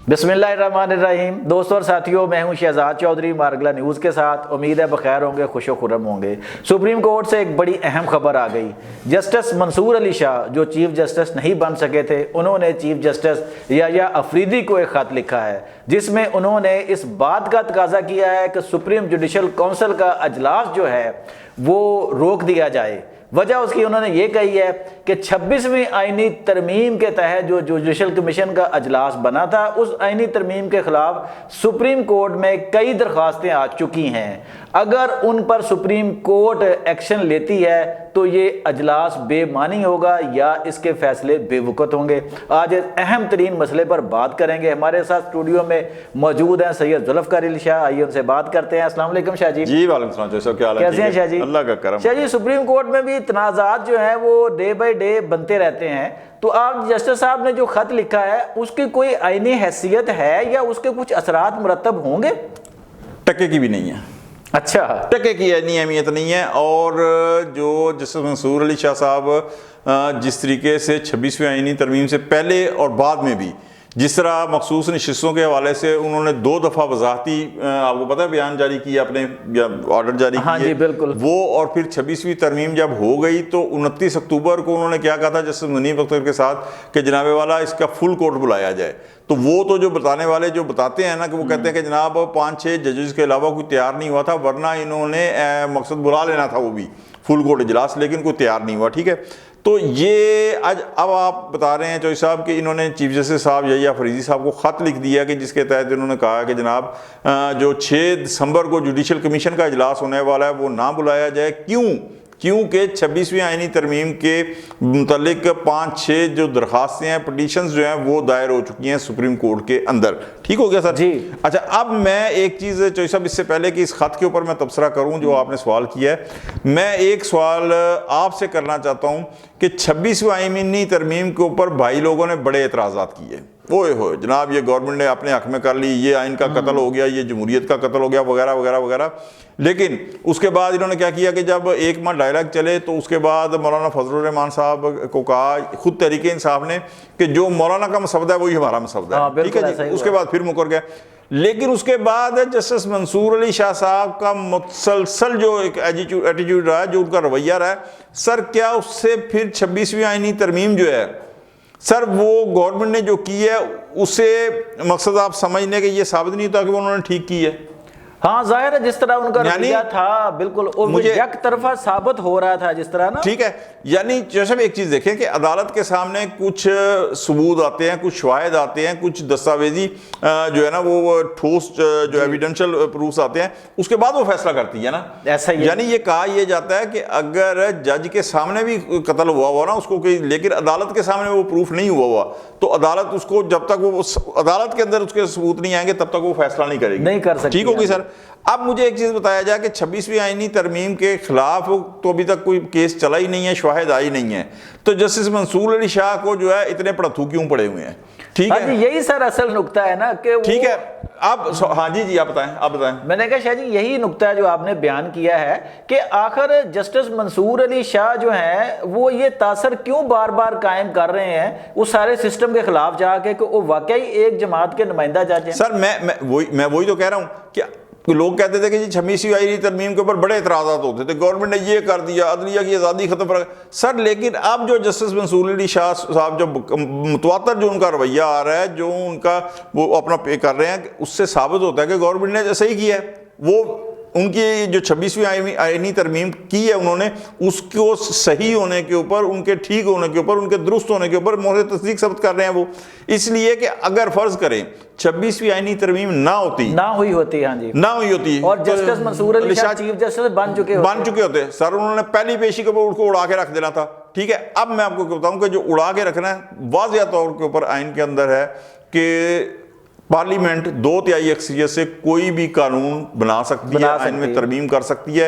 बिस्मिल्लाहिर्रहमानिर्रहीम। दोस्तों और साथियों, मैं हूं शहजाद चौधरी मारगला न्यूज़ के साथ। उम्मीद है बखैर होंगे, खुशो खुर्रम होंगे। सुप्रीम कोर्ट से एक बड़ी अहम खबर आ गई। जस्टिस मंसूर अली शाह जो चीफ जस्टिस नहीं बन सके थे, उन्होंने चीफ जस्टिस या अफरीदी को एक ख़त लिखा है जिसमें उन्होंने इस बात का तकाजा किया है कि सुप्रीम जुडिशल काउंसिल का अजलास जो है वो रोक दिया जाए। वजह उसकी उन्होंने ये कही है कि 26वीं आईनी तरमीम के तहत जो जुडिशल कमीशन का अजलास बना था, उस आईनी तरमीम के खिलाफ सुप्रीम कोर्ट में कई दरख्वास्तें आ चुकी हैं। अगर उन पर सुप्रीम कोर्ट एक्शन लेती है तो ये अजलास बेमानी होगा या इसके फैसले बेवकूफ़ होंगे। आज अहम तरीन मसले पर बात करेंगे। हमारे साथ स्टूडियो में मौजूद हैं सैयद जुल्फ़िकार अली शाह। आइए उनसे बात करते हैं। अस्सलाम वालेकुम शाह जी। जी वालेकुम सलाम। क्या हाल है? कैसे हैं शाह जी? अल्लाह का करम। शाह जी, सुप्रीम कोर्ट में भी तनाज़ात जो है वो डे बाई डे बनते रहते हैं, तो आप जस्टिस साहब ने जो खत लिखा है उसकी कोई आईनी हैसियत है या उसके कुछ असरात मुरतब होंगे? टके की भी नहीं है। अच्छा, टके की इतनी अहमियत नहीं है। और जो जस्टिस मंसूर अली शाह साहब जिस तरीके से 26वीं आईनी तरमीम से पहले और बाद में भी जिस तरह मखसूस नशिस्तों के हवाले से उन्होंने 2 दफ़ा वजाहती आपको पता है बयान जारी किया, अपने ऑर्डर जारी हाँ किए जी, बिल्कुल वो। और फिर 26वीं तरमीम जब हो गई तो 29 अक्टूबर को उन्होंने क्या कहा था जस्टिस मुनीब अख्तर के साथ कि जनाब वाला इसका फुल कोर्ट बुलाया जाए। तो वो तो जो बताने वाले जो बताते हैं ना कि वो कहते हैं कि जनाब 5-6 जजेस के अलावा कोई तैयार नहीं हुआ था, वरना इन्होंने मकसद बुला लेना था वो भी फुल कोर्ट इजलास, लेकिन कोई तैयार नहीं हुआ। ठीक है, तो ये आज अब आप बता रहे हैं चौधरी साहब कि इन्होंने चीफ जस्टिस साहब या फरीदी साहब को ख़त लिख दिया कि जिसके तहत इन्होंने कहा कि जनाब जो 6 दिसंबर को जुडिशल कमीशन का इजलास होने वाला है वो ना बुलाया जाए। क्योंकि 26वीं आईनी तरमीम के मुतल्लिक 5-6 जो दरख्वास्तें हैं, पटिशन्स जो हैं वो दायर हो चुकी हैं सुप्रीम कोर्ट के अंदर। ठीक हो गया सर जी। अच्छा, अब मैं एक चीज़ चौधरी साहब इससे पहले कि इस खत के ऊपर मैं तबसरा करूं जो आपने सवाल किया है, मैं एक सवाल आपसे करना चाहता हूं कि 26वीं आईनी तरमीम के ऊपर भाई लोगों ने बड़े एतराज़ात किए। ओए हो जनाब, ये गवर्नमेंट ने अपने हक में कर ली, ये आइन का कत्ल हो गया, ये जमहूरियत का कत्ल हो गया, वगैरह वगैरह वगैरह। लेकिन उसके बाद इन्होंने क्या किया कि जब एक माह डायलॉग चले तो उसके बाद मौलाना फजलुर रहमान साहब को कहा खुद तहरीक इंसाफ ने कि जो मौलाना का मसवदा है वही हमारा मसवदा है। ठीक है जी, उसके बाद फिर मुकर गया। लेकिन उसके बाद जस्टिस मंसूर अली शाह साहब का मुसलसल जो एक एटीट्यूड रहा है, जो उनका रवैया रहा है सर, क्या उससे फिर 26वीं आईनी तरमीम जो है सर वो गवर्नमेंट ने जो की है उससे मकसद आप समझने के ये साबित नहीं होता कि वो उन्होंने ठीक की है? हाँ, जाहिर है जिस तरह उनका रवैया था बिल्कुल मुझे एक तरफा साबित हो रहा था जिस तरह ना। ठीक है, यानी जैसे एक चीज देखें कि अदालत के सामने कुछ सबूत आते हैं, कुछ शवाहिद आते हैं, कुछ दस्तावेजी जो है ना वो ठोस जो एविडेंशियल प्रूफ आते हैं, उसके बाद वो फैसला करती है ना। ऐसा ही यानी ये कहा यह जाता है कि अगर जज के सामने भी कत्ल हुआ ना उसको, लेकिन अदालत के सामने वो प्रूफ नहीं हुआ तो अदालत उसको जब तक वो अदालत के अंदर उसके सबूत नहीं आएंगे तब तक वो फैसला नहीं करेगी, नहीं कर सकती। ठीक होगी सर। अब मुझे एक चीज बताया जाए कि 26वीं आईनी तरमीम के खिलाफ तो अभी तक कोई केस चला ही नहीं है, शवाहिद आई नहीं है, तो जस्टिस मंसूर अली शाह को जो है इतने पड़थू क्यों पड़े हुए हैं? ठीक है, यही सर असल नुक्ता है ना कि ठीक है। अब हाँ जी आप बताएं। मैंने कहा शाह जी यही नुक्ता है जो आपने बयान किया है कि आखिर जस्टिस मंसूर अली शाह जो है वो ये तासर क्यों बार बार कायम कर रहे हैं उस सारे सिस्टम के खिलाफ जाके कि वो वाकई एक जमात के नुमाइंदा जज हैं। सर मैं वही तो कह रहा हूँ कि लोग कहते थे कि जी 26वीं आईनी तरमीम के ऊपर बड़े एतराज़ात होते थे, गवर्नमेंट ने ये कर दिया, अदलिया की आज़ादी खत्म कर सर। लेकिन अब जो जस्टिस मंसूर अली शाह साहब जो मुतवातर जो उनका रवैया आ रहा है, जो उनका वो अपना पे कर रहे हैं, उससे साबित होता है कि गवर्नमेंट ने सही किया है। वो उनकी जो 26वीं आईनी तरमीम की है उन्होंने उसको सही होने के ऊपर, उनके ठीक होने के ऊपर, उनके दुरुस्त होने के ऊपर मोहर तस्दीक सबूत कर रहे हैं वो। इसलिए कि अगर फर्ज करें 26वीं आईनी तरमीम ना हुई होती हाँ जी, ना हुई होती और justice Mansoor Ali Shah chief justice बन चुके होते सर, उन्होंने पहली पेशी के ऊपर उसको उड़ा के रख देना था। ठीक है, अब मैं आपको बताऊं कि जो उड़ा के रखना है वाज़ेह तौर के ऊपर आइन के अंदर है कि पार्लियामेंट 2/3 अक्सरियत से कोई भी कानून बना सकती है, आइन में तरमीम कर सकती है।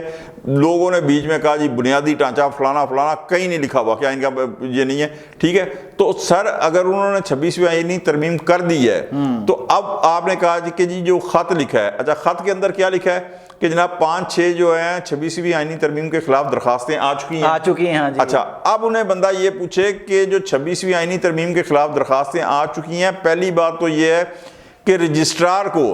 लोगों ने बीच में कहा जी बुनियादी ढांचा फलाना फलाना, कहीं नहीं लिखा हुआ कि आइन का ये नहीं है। ठीक है, तो सर अगर उन्होंने 26वीं आईनी तरमीम कर दी है तो अब आपने कहा कि जी जो खत लिखा है, अच्छा खत के अंदर क्या लिखा है कि जनाब 5-6 जो है 26वीं आईनी तरमीम के खिलाफ दरखास्तें आ चुकी हैं। हाँ जी। अच्छा, अब उन्हें बंदा ये पूछे कि जो 26वीं आईनी तरमीम के खिलाफ दरखास्तें आ चुकी हैं, पहली बात तो ये है कि रजिस्ट्रार को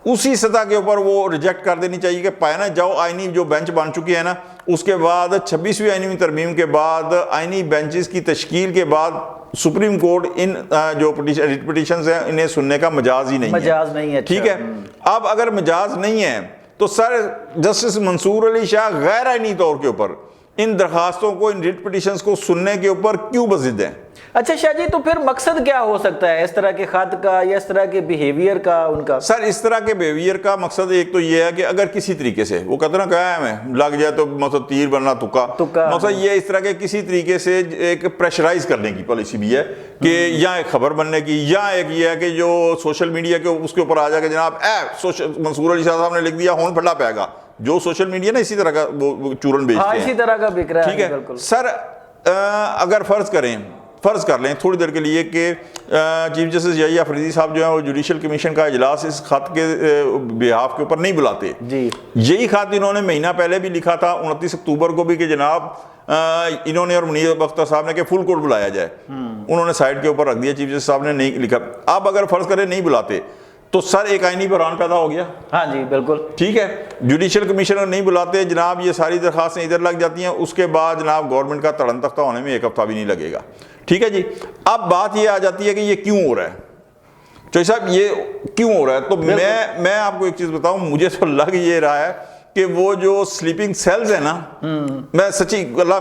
उसी सतह के ऊपर वो रिजेक्ट कर देनी चाहिए कि पाया जाओ आईनी जो बेंच बन चुकी है ना, उसके बाद 26वीं आईनी तरमीम के बाद आईनी बेंचेस की तश्कील के बाद सुप्रीम कोर्ट इन जो पिटिशन है इन्हें सुनने का मजाज ही नहीं है। मजाज नहीं है, ठीक है। अब अगर मजाज नहीं है तो सर जस्टिस मंसूर अली शाह गैर आईनी तौर के ऊपर इन दरखास्तों को, इन रिट पिटिशंस को सुनने के ऊपर क्यों बजिद हैं? अच्छा शाह जी, तो फिर मकसद क्या हो सकता है इस तरह के खत का या इस तरह के बिहेवियर का उनका? सर इस तरह के बिहेवियर का मकसद एक तो ये है कि अगर किसी तरीके से वो कहते ना क्या है हमें लग जाए तो मतलब तीर बनना तुक्का, मकसद ये इस तरह के किसी तरीके से एक प्रेशराइज करने की पॉलिसी भी है कि या एक खबर बनने की, या एक ये है कि जो सोशल मीडिया के उसके ऊपर आ जाए जनाब मंसूर अली शाह साहब ने लिख दिया होन फटा पाएगा, जो सोशल मीडिया ना इसी तरह का वो चूरन बेचते हैं, इसी तरह का बिक रहा है। ठीक है सर। अगर फर्ज कर लें थोड़ी देर के लिए कि चीफ जस्टिस याहिया अफरीदी साहब जो है वो जुडिशल कमीशन का इजलास इस खत के बिहाफ के ऊपर नहीं बुलाते जी। यही खत इन्होंने महीना पहले भी लिखा था 29 अक्टूबर को भी कि जनाब इन्होंने और मुनीर बख्तर साहब ने कि फुल कोर्ट बुलाया जाए, उन्होंने साइड के ऊपर रख दिया, चीफ जस्टिस साहब ने नहीं लिखा। अब अगर फर्ज करें नहीं बुलाते तो सर एक आईनी बहरान पैदा हो गया। हाँ जी बिल्कुल ठीक है। जुडिशल कमिश्नर नहीं बुलाते जनाब, ये सारी दरखास्तें इधर लग जाती हैं, उसके बाद जनाब गवर्नमेंट का तड़न तख्ता होने में एक हफ्ता भी नहीं लगेगा। ठीक है जी। अब बात ये आ जाती है कि ये क्यों हो रहा है, चौधरी साहब ये क्यों हो रहा है? तो मैं आपको एक चीज बताऊं, मुझे तो लग ये रहा है कि वो जो स्लीपिंग सेल्स है ना, मैं सच्ची अल्लाह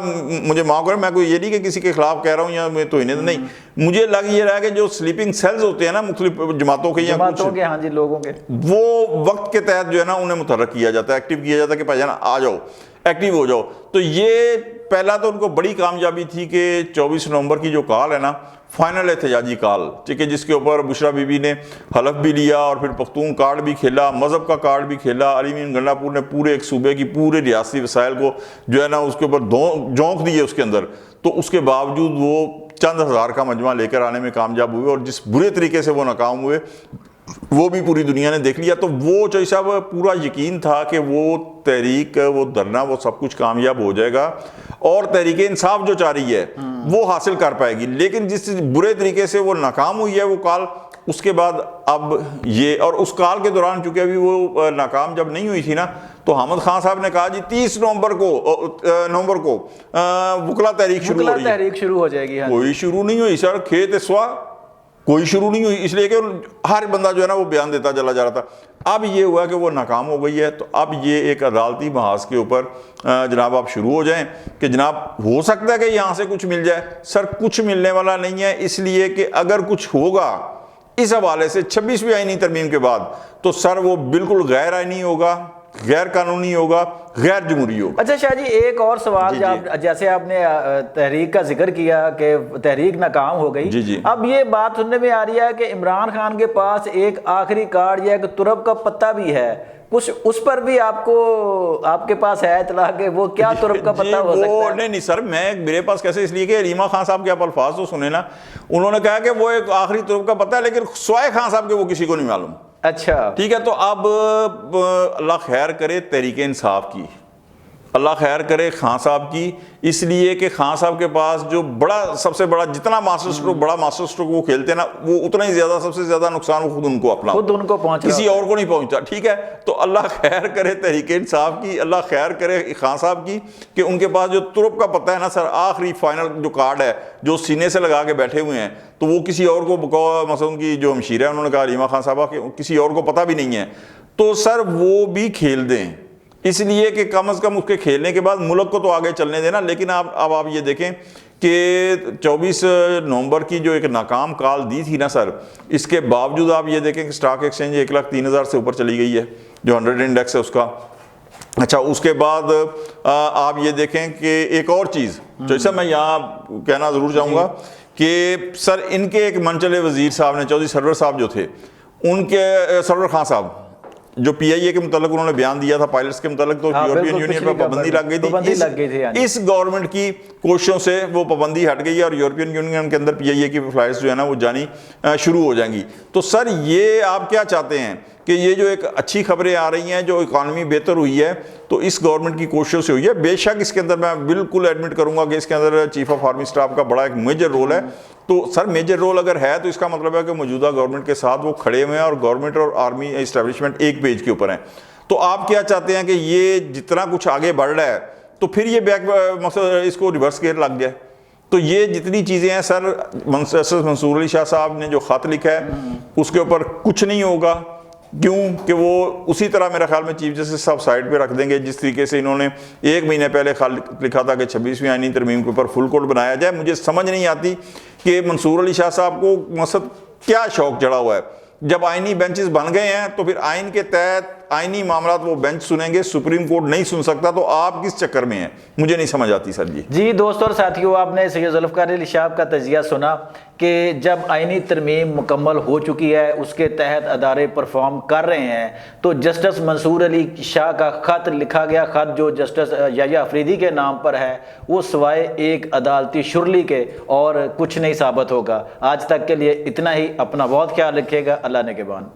मुझे माफ करे, मैं कोई ये नहीं कि किसी के खिलाफ कह रहा हूँ या मैं तो इन्हें नहीं, मुझे लग ये रहा है कि जो स्लीपिंग सेल्स होते हैं ना मुख्तलिफ जमातों के या कुछ हाँ जी लोगों के, वो वक्त के तहत जो है ना उन्हें मुतहर्रिक किया जाता है, एक्टिव किया जाता है कि भाईजान आ जाओ, एक्टिव हो जाओ। तो ये पहला तो उनको बड़ी कामयाबी थी कि 24 नवंबर की जो कॉल है ना, फाइनल एहतजाजी कॉल, ठीक है, जिसके ऊपर बुशरा बीबी ने हलफ भी लिया और फिर पख्तून कार्ड भी खेला, मज़हब का कार्ड भी खेला। अली मीन गंडापुर ने पूरे एक सूबे की पूरे रियासती वसाइल को जो है ना उसके ऊपर झोंक दिए उसके अंदर, तो उसके बावजूद वो चंद हज़ार का मजमा लेकर आने में कामयाब हुए और जिस बुरे तरीके से वो नाकाम हुए वो भी पूरी दुनिया ने देख लिया। तो वो चौधरी साहब पूरा यकीन था कि वो तहरीक, वो धरना, वो सब कुछ कामयाब हो जाएगा और तहरीक इंसाफ जो चाह रही है वो हासिल कर पाएगी। लेकिन जिस बुरे तरीके से वो नाकाम हुई है वो कॉल, उसके बाद अब ये, और उस कॉल के दौरान चूंकि अभी वो नाकाम जब नहीं हुई थी ना, तो हामिद खान साहब ने कहा जी 30 नवंबर को वकला तहरीक शुरू हो जाएगी। कोई शुरू नहीं हुई सर, खेत स्वा कोई शुरू नहीं हुई, इसलिए कि हर बंदा जो है ना वो बयान देता चला जा रहा था। अब ये हुआ कि वो नाकाम हो गई है, तो अब ये एक अदालती महाज के ऊपर जनाब आप शुरू हो जाएं कि जनाब हो सकता है कि यहाँ से कुछ मिल जाए। सर कुछ मिलने वाला नहीं है, इसलिए कि अगर कुछ होगा इस हवाले से 26वीं आईनी तरमीम के बाद तो सर वो बिल्कुल गैर आईनी होगा, गैर कानूनी होगा, गैर जमहूरी होगा। अच्छा शाह जी एक और सवाल, जैसे आपने तहरीक का जिक्र किया कि तहरीक नाकाम हो गई, जी। अब ये बात सुनने में आ रही है कि इमरान खान के पास एक आखिरी कार्ड या एक तुरब का पत्ता भी है, कुछ उस पर भी आपके पास है इतला कि वो क्या तुरब का पत्ता हो सकता है? नहीं सर, मेरे पास कैसे, इसलिए कि रीमा खान साहब के आप अल्फाज तो सुने ना, उन्होंने कहा कि वो एक आखिरी तुरब का पत्ता है, लेकिन स्वाय खान साहब के वो किसी को नहीं मालूम। अच्छा ठीक है। तो अब अल्लाह खैर करे तहरीक इंसाफ की, अल्लाह खैर करे खान साहब की, इसलिए कि खान साहब के पास जो बड़ा सबसे बड़ा जितना मास्टर स्ट्रोक, बड़ा मास्टर स्ट्रोक वो खेलते हैं ना, वो उतना ही ज्यादा सबसे ज्यादा नुकसान वो खुद उनको पहुंचा, किसी और को नहीं पहुंचता। ठीक है। तो अल्लाह खैर करे तहरीक इंसाफ की, अल्लाह खैर करे खान साहब की कि उनके पास जो तुरब का पता है ना सर, आखिरी फाइनल जो कार्ड है जो सीने से लगा के बैठे हुए हैं, तो वो किसी और को, मतलब उनकी जो हमशीर है उन्होंने कहा रीमा खान साहबा कि किसी और को पता भी नहीं है, तो सर वो भी खेल दें, इसलिए कि कम अज़ कम उसके खेलने के बाद मुल्क को तो आगे चलने देना। लेकिन अब आप ये देखें कि 24 नवंबर की जो एक नाकाम कॉल दी थी ना सर, इसके बावजूद आप ये देखें कि स्टॉक एक्सचेंज 1,03,000 से ऊपर चली गई है, जो 100 इंडेक्स है उसका। अच्छा, उसके बाद आप ये देखें कि एक और चीज़ जैसा मैं यहाँ कहना ज़रूर चाहूँगा कि सर इनके एक मनचले वज़ीर साहब ने, चौधरी सरवर साहब जो थे, उनके सरवर खान साहब जो PIA के मुतालिक उन्होंने बयान दिया था पायलट्स के मुतालिक, तो यूरोपियन यूनियन पर पाबंदी लग गई थी। इस गवर्नमेंट की कोशिशों से वो पाबंदी हट गई है और यूरोपियन यूनियन के अंदर PIA की फ्लाइट्स जो है ना वो जानी शुरू हो जाएंगी। तो सर ये आप क्या चाहते हैं कि ये जो एक अच्छी खबरें आ रही हैं, जो इकॉनमी बेहतर हुई है, तो इस गवर्नमेंट की कोशिशों से हुई है। बेशक इसके अंदर मैं बिल्कुल एडमिट करूंगा कि इसके अंदर चीफ ऑफ आर्मी स्टाफ का बड़ा एक मेजर रोल है। तो सर मेजर रोल अगर है तो इसका मतलब है कि मौजूदा गवर्नमेंट के साथ वो खड़े हुए हैं और गवर्नमेंट और आर्मी इस्टेब्लिशमेंट एक पेज के ऊपर हैं। तो आप क्या चाहते हैं कि ये जितना कुछ आगे बढ़ रहा है तो फिर ये इसको रिवर्स गेयर लग जाए? तो ये जितनी चीज़ें हैं सर, मंसूर अली शाह साहब ने जो ख़त लिखा है उसके ऊपर कुछ नहीं होगा। क्यों कि वो उसी तरह मेरा ख्याल में चीफ जस्टिस साहब साइड पे रख देंगे जिस तरीके से इन्होंने 1 महीने पहले लिखा था कि 26वीं आईनी तरमीम के ऊपर फुल कोर्ट बनाया जाए। मुझे समझ नहीं आती कि मंसूर अली शाह साहब को मकसद क्या शौक चढ़ा हुआ है। जब आईनी बेंचेस बन गए हैं तो फिर आइन के तहत आईनी मामला वो बेंच सुनेंगे, सुप्रीम कोर्ट नहीं सुन सकता। तो आप किस चक्कर में हैं, मुझे नहीं समझ आती सर जी। दोस्तों और साथियों, आपने सैयद जुल्फ़िकार अली साहब का तजिया सुना कि जब आईनी तरमीम मुकम्मल हो चुकी है, उसके तहत अदारे परफॉर्म कर रहे हैं, तो जस्टिस मंसूर अली शाह का ख़त लिखा गया ख़त जो जस्टिस याह्या अफरीदी के नाम पर है, वो सिवाय एक अदालती शुरली के और कुछ नहीं साबित होगा। आज तक के लिए इतना ही। अपना बहुत ख्याल रखिएगा। अल्लाह ने के बान।